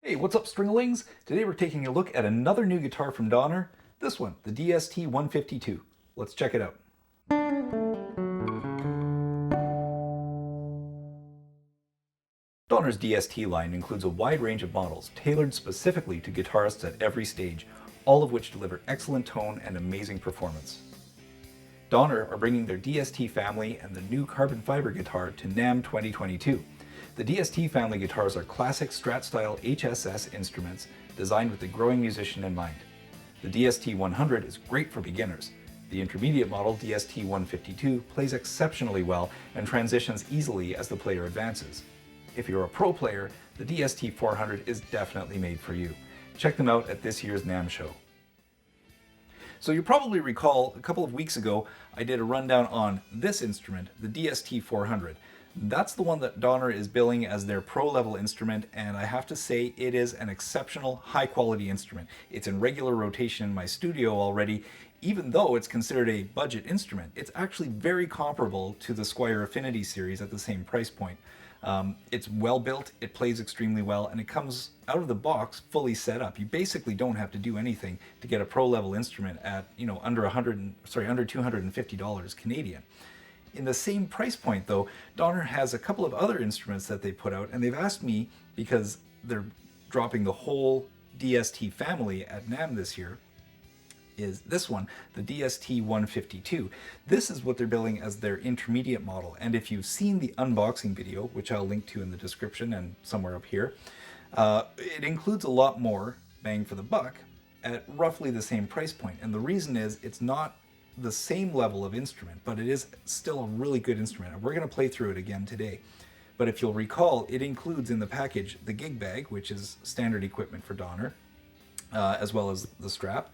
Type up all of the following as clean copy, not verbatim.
Hey, what's up, Stringlings? Today we're taking a look at another new guitar from Donner. This one, the DST-152. Let's check it out. Donner's DST line includes a wide range of models tailored specifically to guitarists at every stage, all of which deliver excellent tone and amazing performance. Donner are bringing their DST family and the new carbon fiber guitar to NAMM 2022. The DST family guitars are classic Strat-style HSS instruments designed with the growing musician in mind. The DST-100 is great for beginners. The intermediate model, DST-152, plays exceptionally well and transitions easily as the player advances. If you're a pro player, the DST-400 is definitely made for you. Check them out at this year's NAMM Show. So you probably recall a couple of weeks ago I did a rundown on this instrument, the DST-400. That's the one that Donner is billing as their pro-level instrument, and I have to say it is an exceptional, high-quality instrument. It's in regular rotation in my studio already. Even though it's considered a budget instrument, it's actually very comparable to the Squier Affinity series at the same price point. It's well built, it plays extremely well, and it comes out of the box fully set up. You basically don't have to do anything to get a pro-level instrument at, under $250 Canadian. In the same price point though, Donner has a couple of other instruments that they put out, and they've asked me, because they're dropping the whole DST family at NAMM this year, is this one, the DST-152. This is what they're billing as their intermediate model, and if you've seen the unboxing video, which I'll link to in the description and somewhere up here, it includes a lot more bang for the buck at roughly the same price point. And the reason is it's not the same level of instrument, but it is still a really good instrument. And we're going to play through it again today. But if you'll recall, it includes in the package the gig bag, which is standard equipment for Donner, as well as the strap.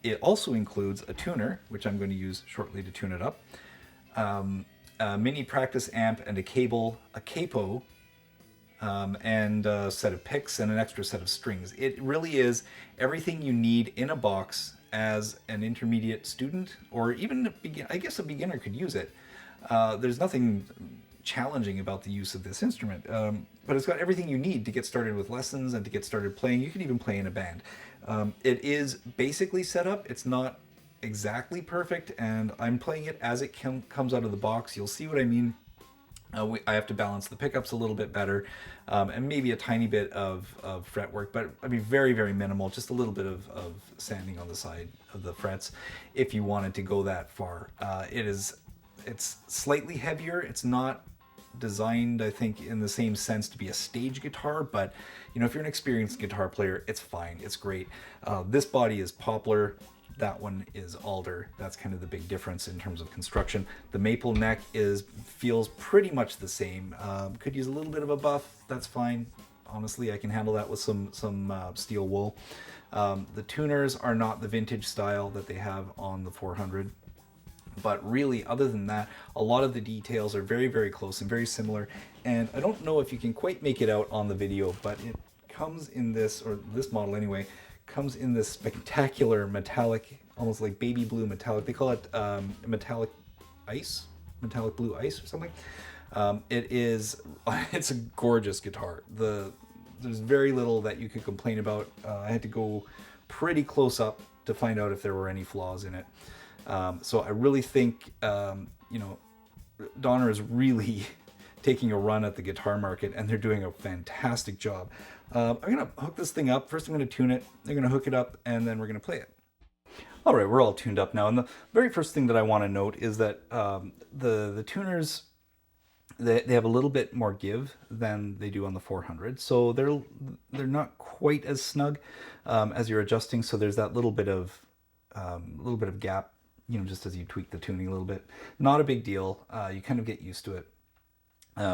It also includes a tuner, which I'm going to use shortly to tune it up, a mini practice amp and a cable, a capo, and a set of picks and an extra set of strings. It really is everything you need in a box as an intermediate student, or even a beginner. I guess a beginner could use it. There's nothing challenging about the use of this instrument, but it's got everything you need to get started with lessons and to get started playing. You can even play in a band. It is basically set up. It's not exactly perfect, and I'm playing it as it comes out of the box. You'll see what I mean. I have to balance the pickups a little bit better, and maybe a tiny bit of fretwork, but I mean very, very minimal, just a little bit of sanding on the side of the frets if you wanted to go that far. It's slightly heavier. It's not designed, I think, in the same sense to be a stage guitar, but if you're an experienced guitar player, it's fine. It's great. This body is poplar. That one is alder. That's kind of the big difference in terms of construction. The maple neck feels pretty much the same. Could use a little bit of a buff. That's fine. Honestly, I can handle that with some steel wool. The tuners are not the vintage style that they have on the 400. But really, other than that, a lot of the details are very, very close and very similar. And I don't know if you can quite make it out on the video, but it comes in this, or this model anyway, comes in this spectacular metallic, almost like baby blue metallic. They call it metallic blue ice or something. It's a gorgeous guitar. There's very little that you could complain about. I had to go pretty close up to find out if there were any flaws in it. So I really think, Donner is really taking a run at the guitar market, and they're doing a fantastic job. I'm going to hook this thing up. First I'm going to tune it, they're going to hook it up, and then we're going to play it. All right, we're all tuned up now, and the very first thing that I want to note is that the tuners, they have a little bit more give than they do on the 400, so they're not quite as snug as you're adjusting, so there's that little bit of gap, just as you tweak the tuning a little bit. Not a big deal. You kind of get used to it.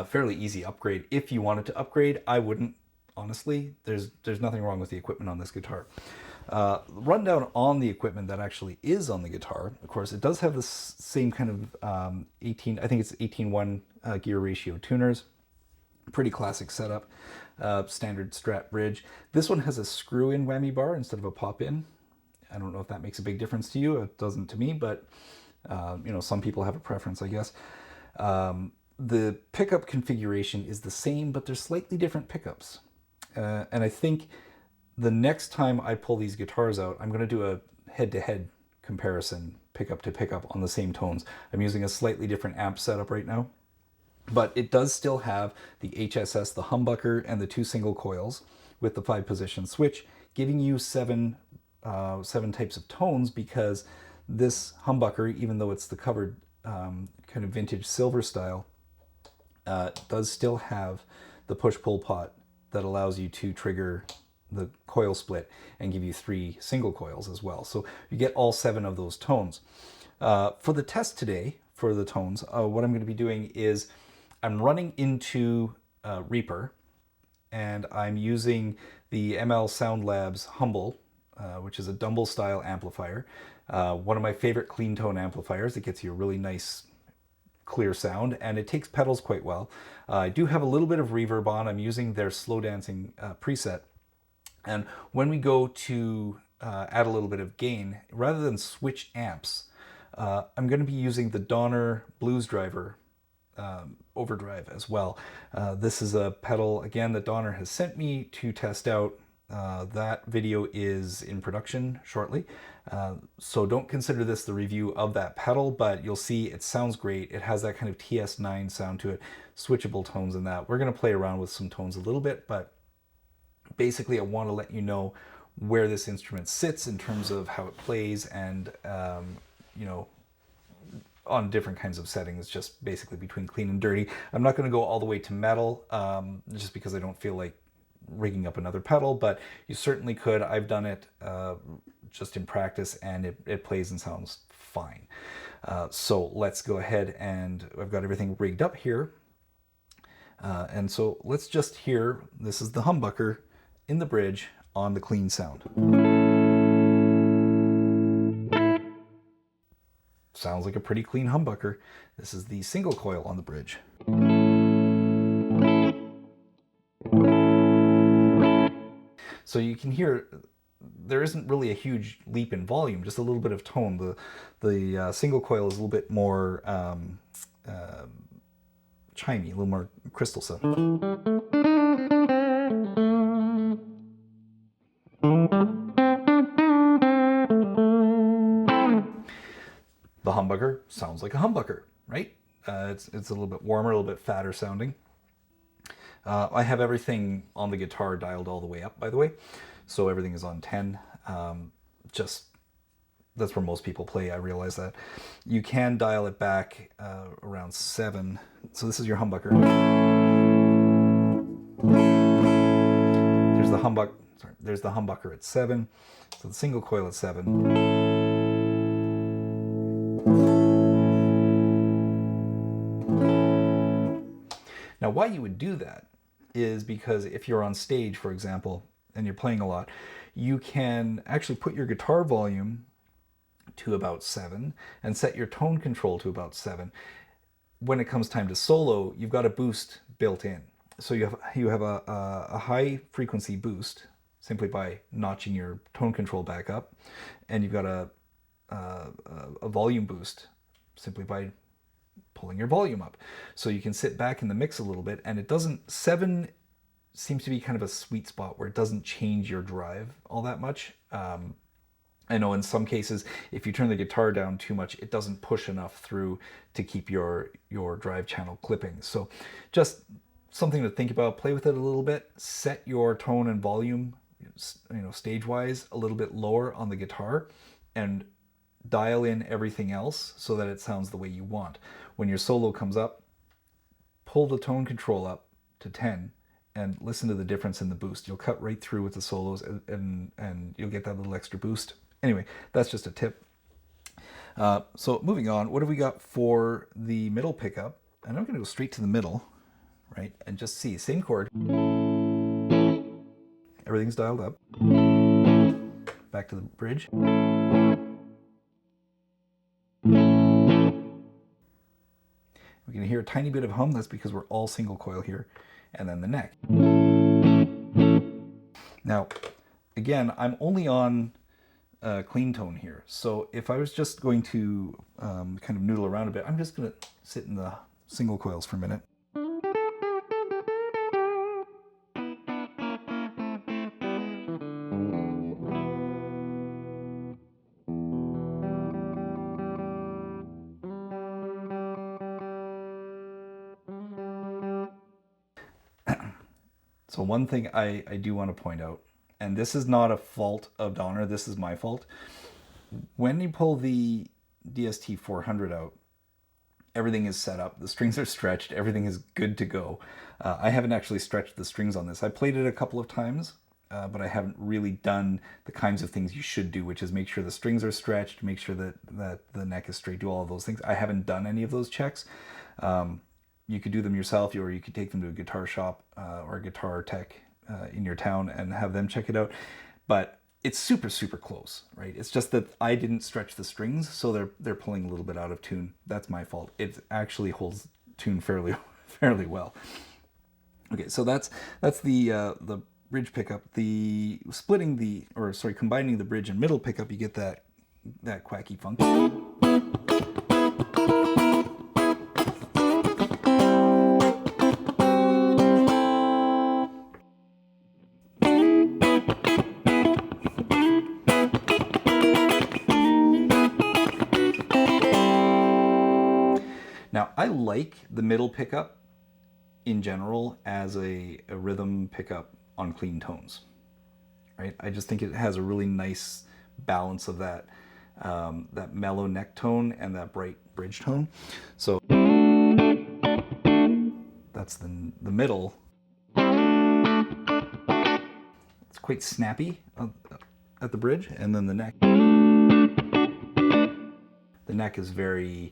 Fairly easy upgrade. If you wanted to upgrade, I wouldn't. Honestly, there's nothing wrong with the equipment on this guitar. Rundown on the equipment that actually is on the guitar. Of course, it does have the same kind of 18:1 gear ratio tuners. Pretty classic setup. Standard Strat bridge. This one has a screw-in whammy bar instead of a pop-in. I don't know if that makes a big difference to you. It doesn't to me, but some people have a preference, I guess. The pickup configuration is the same, but they're slightly different pickups. And I think the next time I pull these guitars out, I'm going to do a head-to-head comparison, pickup to pickup on the same tones. I'm using a slightly different amp setup right now, but it does still have the HSS, the humbucker, and the 2 single coils with the 5-position switch, giving you seven types of tones, because this humbucker, even though it's the covered kind of vintage silver style, does still have the push-pull pot that allows you to trigger the coil split and give you 3 single coils as well. So you get all 7 of those tones. For the test today, for the tones, what I'm going to be doing is I'm running into Reaper, and I'm using the ML Sound Labs Humble, which is a Dumble style amplifier. One of my favorite clean tone amplifiers. It gets you a really nice clear sound, and it takes pedals quite well. I do have a little bit of reverb on. I'm using their slow dancing preset. And when we go to add a little bit of gain, rather than switch amps, I'm going to be using the Donner Blues Driver overdrive as well. This is a pedal, again, that Donner has sent me to test out. That video is in production shortly. So don't consider this the review of that pedal, but you'll see it sounds great. It has that kind of TS9 sound to it, switchable tones and that. We're going to play around with some tones a little bit, but basically I want to let you know where this instrument sits in terms of how it plays, and you know, on different kinds of settings, just basically between clean and dirty. I'm not going to go all the way to metal, just because I don't feel like rigging up another pedal, but you certainly could. I've done it just in practice, and it plays and sounds fine. So let's go ahead, and I've got everything rigged up here. And so let's just hear, this is the humbucker in the bridge on the clean sound. Sounds like a pretty clean humbucker. This is the single coil on the bridge. So you can hear there isn't really a huge leap in volume, just a little bit of tone. The single coil is a little bit more chimey, a little more crystal sound. The humbucker sounds like a humbucker, right? It's a little bit warmer, a little bit fatter sounding. I have everything on the guitar dialed all the way up, by the way. So everything is on 10. Just, that's where most people play, I realize that. You can dial it back around 7. So this is your humbucker. There's the humbucker at 7. So the single coil at 7. Now, why you would do that is because if you're on stage, for example, and you're playing a lot, you can actually put your guitar volume to about 7 and set your tone control to about 7. When it comes time to solo, you've got a boost built in. So you have a high frequency boost simply by notching your tone control back up, and you've got a volume boost simply by pulling your volume up. So you can sit back in the mix a little bit, and it doesn't, 7 seems to be kind of a sweet spot where it doesn't change your drive all that much. I know in some cases, if you turn the guitar down too much, it doesn't push enough through to keep your drive channel clipping. So just something to think about, play with it a little bit, set your tone and volume, you know, stage-wise a little bit lower on the guitar, and dial in everything else so that it sounds the way you want. When your solo comes up, pull the tone control up to 10 and listen to the difference in the boost. You'll cut right through with the solos, and you'll get that little extra boost. Anyway, that's just a tip. So moving on, what have we got for the middle pickup? And I'm going to go straight to the middle, right? And just see, same chord. Everything's dialed up. Back to the bridge. We can hear a tiny bit of hum. That's because we're all single coil here. And then the neck. Now, again, I'm only on clean tone here. So if I was just going to kind of noodle around a bit, I'm just going to sit in the single coils for a minute. So one thing I do want to point out, and this is not a fault of Donner, this is my fault. When you pull the DST-400 out, everything is set up, the strings are stretched, everything is good to go. I haven't actually stretched the strings on this. I played it a couple of times, but I haven't really done the kinds of things you should do, which is make sure the strings are stretched, make sure that the neck is straight, do all of those things. I haven't done any of those checks. You could do them yourself, or you could take them to a guitar shop or a guitar tech in your town and have them check it out. But it's super, super close, right? It's just that I didn't stretch the strings, so they're pulling a little bit out of tune. That's my fault. It actually holds tune fairly well. Okay, so that's the bridge pickup. Combining the bridge and middle pickup, you get that quacky funk. Now, I like the middle pickup in general as a rhythm pickup on clean tones, right? I just think it has a really nice balance of that mellow neck tone and that bright bridge tone. So that's the middle. It's quite snappy at the bridge, and then the neck. The neck is very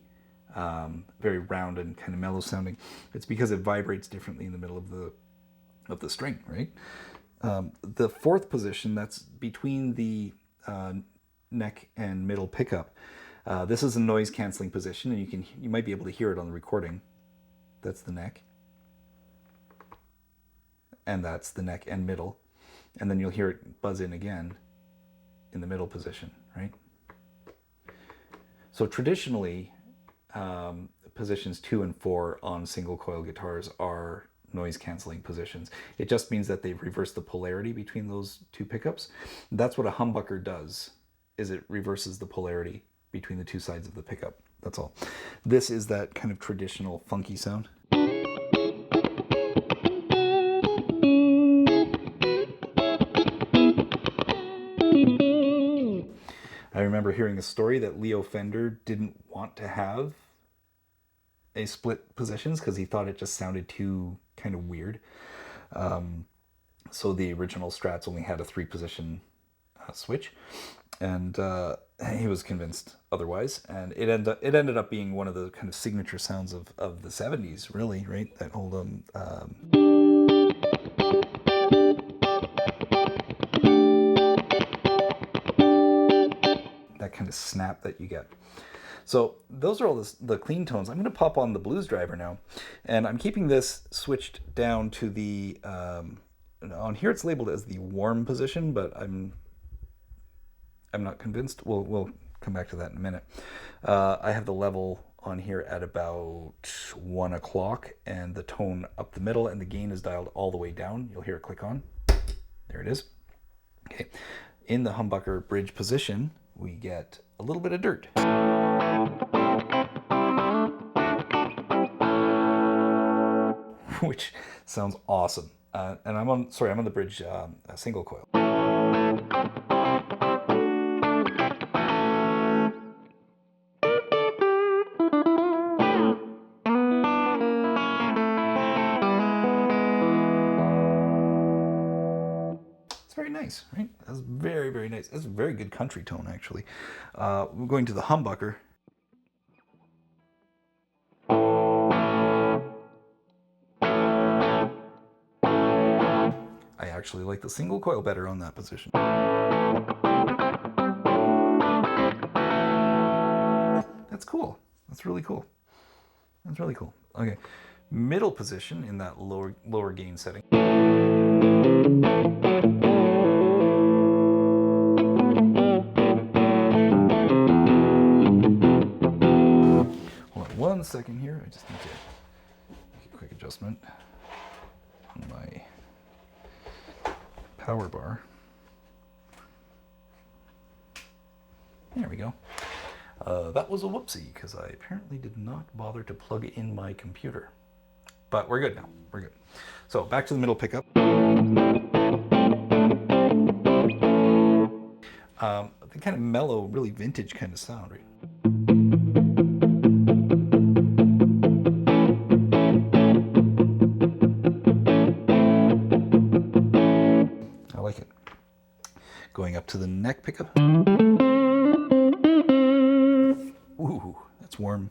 round and kind of mellow sounding. It's because it vibrates differently in the middle of the string, right? The fourth position, that's between the neck and middle pickup. This is a noise canceling position, and you might be able to hear it on the recording. That's the neck, and that's the neck and middle, and then you'll hear it buzz in again in the middle position, right? So traditionally, positions 2 and 4 on single coil guitars are noise canceling positions. It just means that they've reversed the polarity between those two pickups. That's what a humbucker does, is it reverses the polarity between the two sides of the pickup. That's all. This is that kind of traditional funky sound. I remember hearing a story that Leo Fender didn't want to have a split positions because he thought it just sounded too kind of weird. So the original Strats only had a 3-position switch, and he was convinced otherwise. And it ended up being one of the kind of signature sounds of the 70s, really, right? That whole that kind of snap that you get. So those are all the clean tones. I'm going to pop on the blues driver now, and I'm keeping this switched down to the, on here it's labeled as the warm position, but I'm not convinced. We'll come back to that in a minute. I have the level on here at about 1 o'clock, and the tone up the middle, and the gain is dialed all the way down. You'll hear it click on. There it is. Okay. In the humbucker bridge position, we get a little bit of dirt. Which sounds awesome. And I'm on the bridge single coil. It's very nice, right? That's very, very nice. That's a very good country tone, actually. We're going to the humbucker. I actually like the single coil better on that position. That's cool. That's really cool. That's really cool. Okay, middle position in that lower gain setting. Hold on 1 second here. I just need to make a quick adjustment on my power bar. There we go. That was a whoopsie because I apparently did not bother to plug in my computer. But we're good now. We're good. So back to the middle pickup. The kind of mellow, really vintage kind of sound, right? I like it. Going up to the neck pickup. Ooh, that's warm.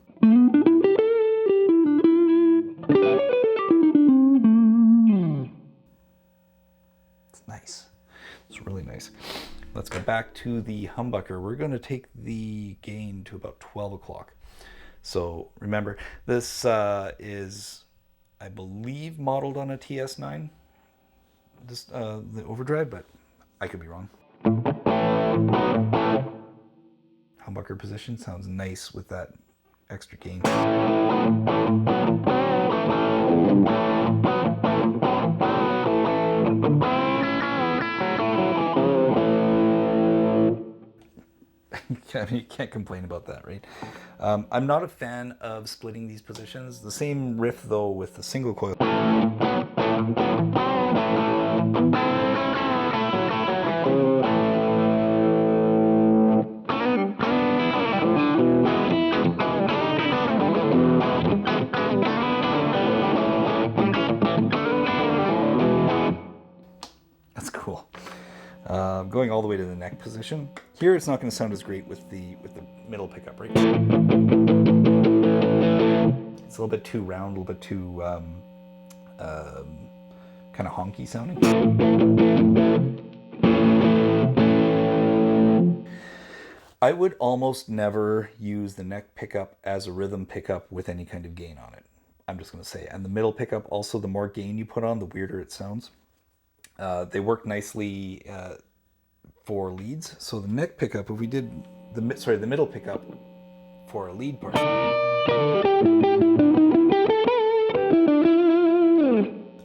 It's nice. It's really nice. Let's go back to the humbucker. We're going to take the gain to about 12 o'clock. So remember, this is, I believe, modeled on a TS9, this, the overdrive, but I could be wrong. Humbucker position sounds nice with that extra gain. I mean, you can't complain about that, right? I'm not a fan of splitting these positions. The same riff, though, with the single coil. That's cool. Going all the way to the neck position. Here it's not going to sound as great with the middle pickup, right? It's a little bit too round, a little bit too kind of honky sounding. I would almost never use the neck pickup as a rhythm pickup with any kind of gain on it. I'm just going to say. And the middle pickup, also, the more gain you put on, the weirder it sounds. They work nicely for leads. So the neck pickup, if we did the middle pickup for a lead part,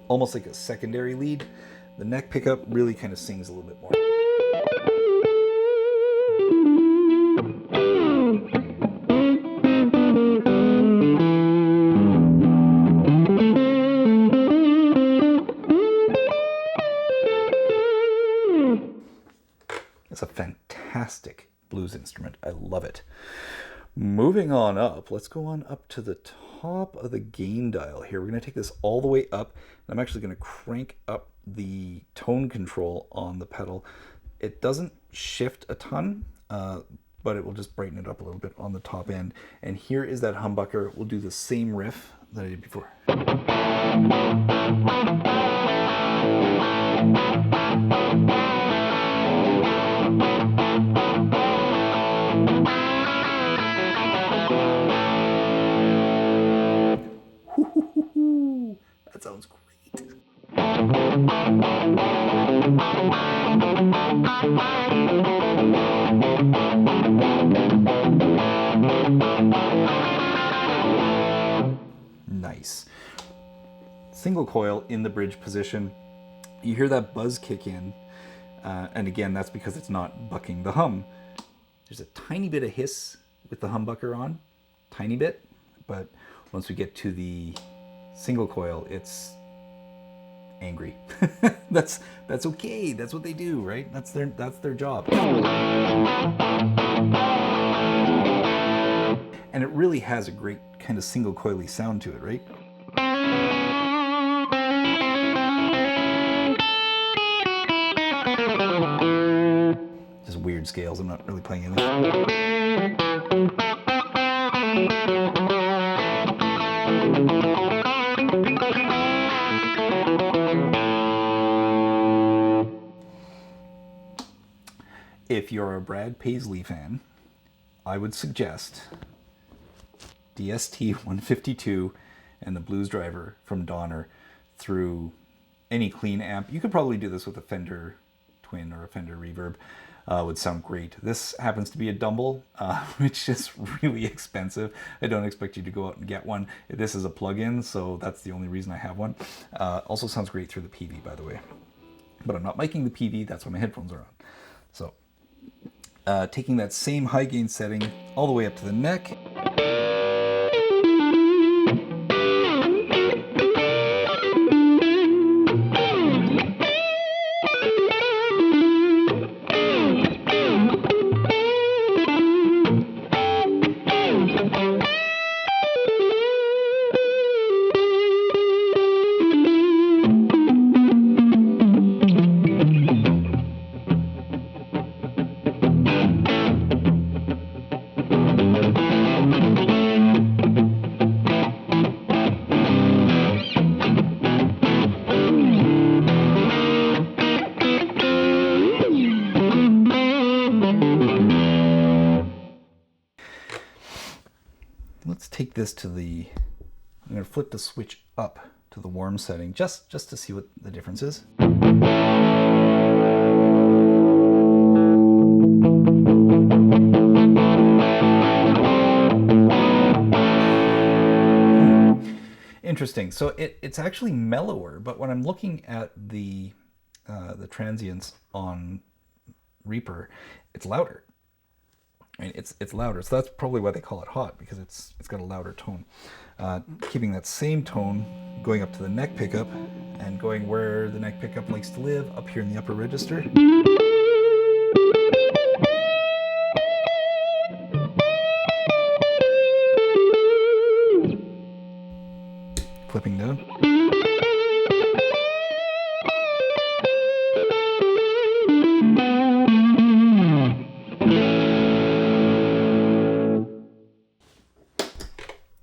almost like a secondary lead, the neck pickup really kind of sings a little bit more. It's a fantastic blues instrument. I love it. Moving on up, let's go on up to the top of the gain dial here. We're going to take this all the way up. And I'm actually going to crank up the tone control on the pedal. It doesn't shift a ton, but it will just brighten it up a little bit on the top end. And here is that humbucker. We'll do the same riff that I did before. That sounds great. Nice. Single coil in the bridge position. You hear that buzz kick in, and again, that's because it's not bucking the hum. There's a tiny bit of hiss with the humbucker on, tiny bit, but once we get to the single coil, it's angry. That's okay. That's what they do, right? That's their job. And it really has a great kind of single coily sound to it, right? Just weird scales. I'm not really playing anything. If you're a Brad Paisley fan, I would suggest DST-152 and the Blues Driver from Donner through any clean amp. You could probably do this with a Fender Twin or a Fender Reverb. Would sound great. This happens to be a Dumble, which is really expensive. I don't expect you to go out and get one. This is a plug-in, so that's the only reason I have one. Also sounds great through the PV, by the way. But I'm not miking the PV, that's why my headphones are on. So, taking that same high gain setting all the way up to the neck. take this to the, I'm going to flip the switch up to the warm setting just to see what the difference is. Interesting. So it's actually mellower, but when I'm looking at the transients on Reaper, it's louder. I mean, it's louder, so that's probably why they call it hot, because it's got a louder tone. Keeping that same tone, going up to the neck pickup, and going where the neck pickup likes to live, up here in the upper register. Flipping down.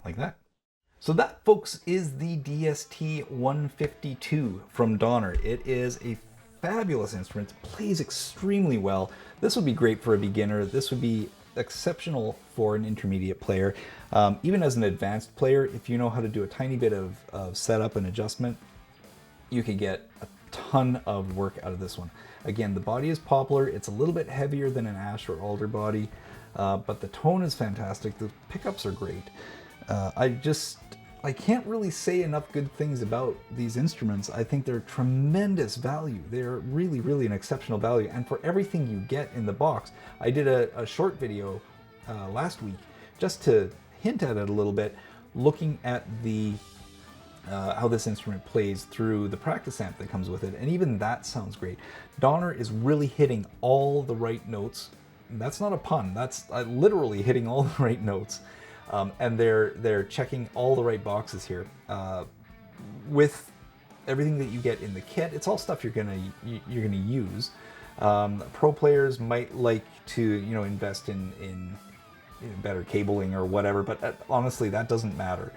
Like that. So that, folks, is the DST-152 from Donner. It is a fabulous instrument. It plays extremely well. This would be great for a beginner. This would be exceptional for an intermediate player. Even as an advanced player, if you know how to do a tiny bit of setup and adjustment, you could get a ton of work out of this one. Again, the body is poplar. It's a little bit heavier than an ash or alder body, but the tone is fantastic. The pickups are great. I can't really say enough good things about these instruments. I think they're tremendous value. They're really, really an exceptional value. And for everything you get in the box, I did a short video last week just to hint at it a little bit, looking at the how this instrument plays through the practice amp that comes with it. And even that sounds great. Donner is really hitting all the right notes. That's not a pun. That's literally hitting all the right notes. And they're checking all the right boxes here. With everything that you get in the kit, it's all stuff you're gonna use. Pro players might like to invest in better cabling or whatever, but honestly, that doesn't matter.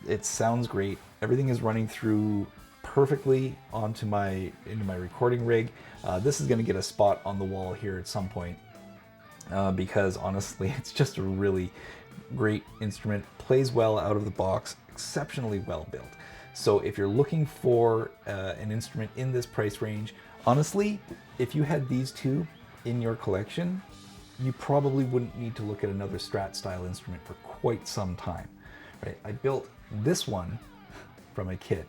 It sounds great. Everything is running through perfectly into my recording rig. This is gonna get a spot on the wall here at some point because honestly, it's just a really great instrument, plays well out of the box, exceptionally well built. So if you're looking for an instrument in this price range, honestly, if you had these two in your collection, you probably wouldn't need to look at another Strat style instrument for quite some time. Right? I built this one from a kit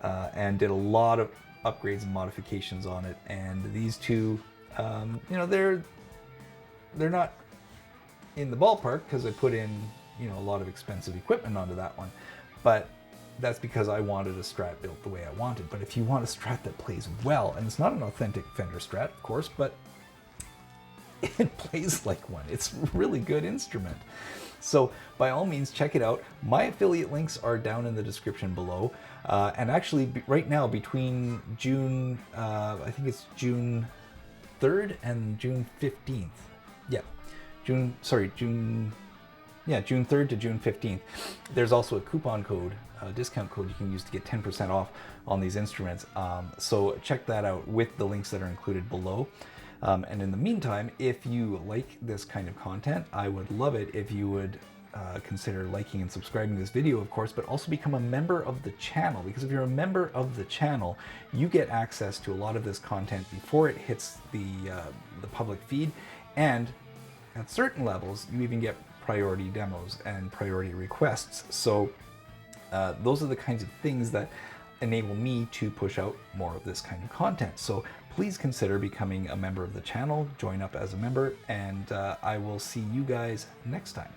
and did a lot of upgrades and modifications on it, and these two, they're not in the ballpark because I put in a lot of expensive equipment onto that one, but that's because I wanted a Strat built the way I wanted. But if you want a Strat that plays well, and it's not an authentic Fender Strat, of course, but it plays like one. It's a really good instrument. So by all means, check it out. My affiliate links are down in the description below. And actually right now between June, I think it's June 3rd and June 15th. Yeah. June 3rd to June 15th. There's also a coupon code, a discount code you can use to get 10% off on these instruments. So check that out with the links that are included below. And in the meantime, if you like this kind of content, I would love it if you would consider liking and subscribing this video, of course, but also become a member of the channel, because if you're a member of the channel, you get access to a lot of this content before it hits the public feed, and at certain levels, you even get priority demos and priority requests. So those are the kinds of things that enable me to push out more of this kind of content. So please consider becoming a member of the channel, join up as a member, and I will see you guys next time.